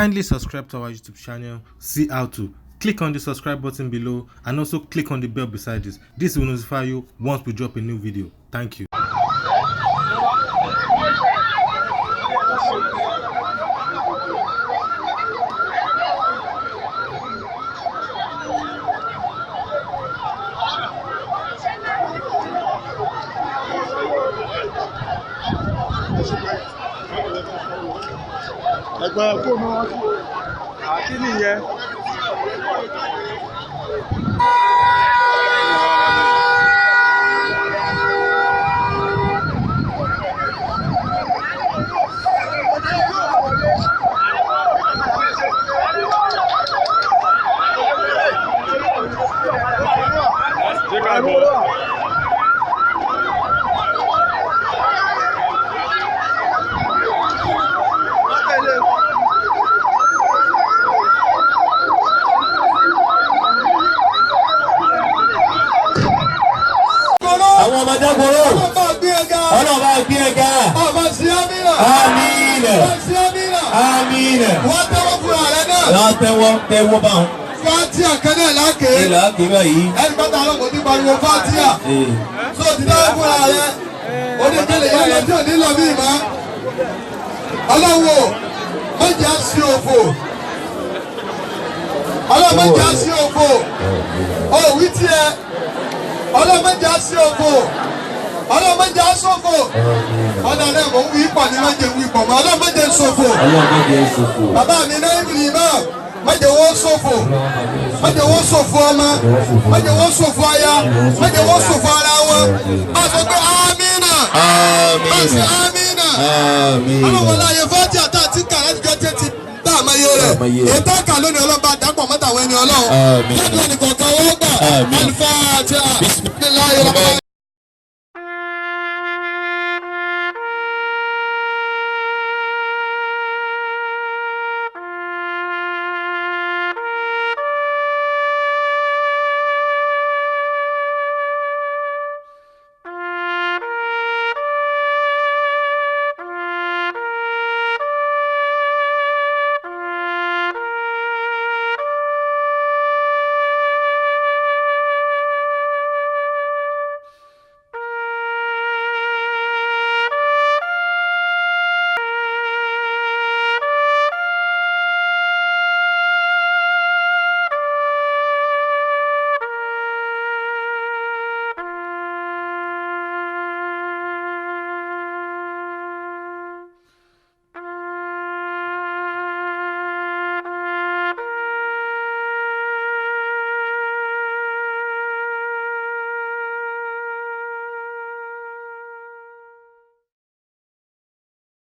Kindly subscribe to our YouTube channel, see how to. Click on the subscribe button below and also click on the bell beside this. This will notify you once we drop a new video. Thank you. Ẹgbẹ́ fóònù wọn àti nìyẹn. Àwọn ọmọdé gbòòrò ọlọ́ba gbé ẹ̀ga ọba sí amínà amínà sí amínà amínà wọ́n tẹ́wọ́ fún ààrẹ náà wọ́n tẹ́wọ́ bá wọn. Fatia kẹ́nẹ̀ láàkè láàkè báyìí ẹni bá ta ọlọ́pàá ti pariwo Fatia tó ti dáwọ́ fún ààrẹ oníkẹ́lẹ̀ yẹn lọ tí ò ní lọ bí ìmọ̀ ọlọ́wọ́ mẹ́jà sí òfò ọlọ́wọ́ mẹ́jà sí òfò òwì tiẹ̀ ọlọ́mọdé sí òfò ọlọ́mọdé sófò ọ̀nà rẹ̀ mò ń wí pọ̀ ní mẹ́jẹ̀ wí pọ̀ mọ́ ọlọ́mọdé sófò bàbá mi náà ń rìn náà mẹ́jẹ̀ wọ́n sófò mẹ́jẹ̀ wọ́n sófò ọmọ mẹ́jẹ̀ wọ́n sófò aya mẹ́jẹ̀ wọ́n sófò ara wọn a sọ pé amínà amínà ọlọ́wọ́ láyé fọ́tí àtà àti kàrá ti gẹ́gẹ́ ti dá àmọ́yé rẹ̀ ètò àkà lónìí ọlọ́ba àdàpọ̀ mọ́tàwọn ẹni ọlọ́run lẹ́nu ẹnì kọ̀ọ̀kan wọ́n gbà alifáàtì.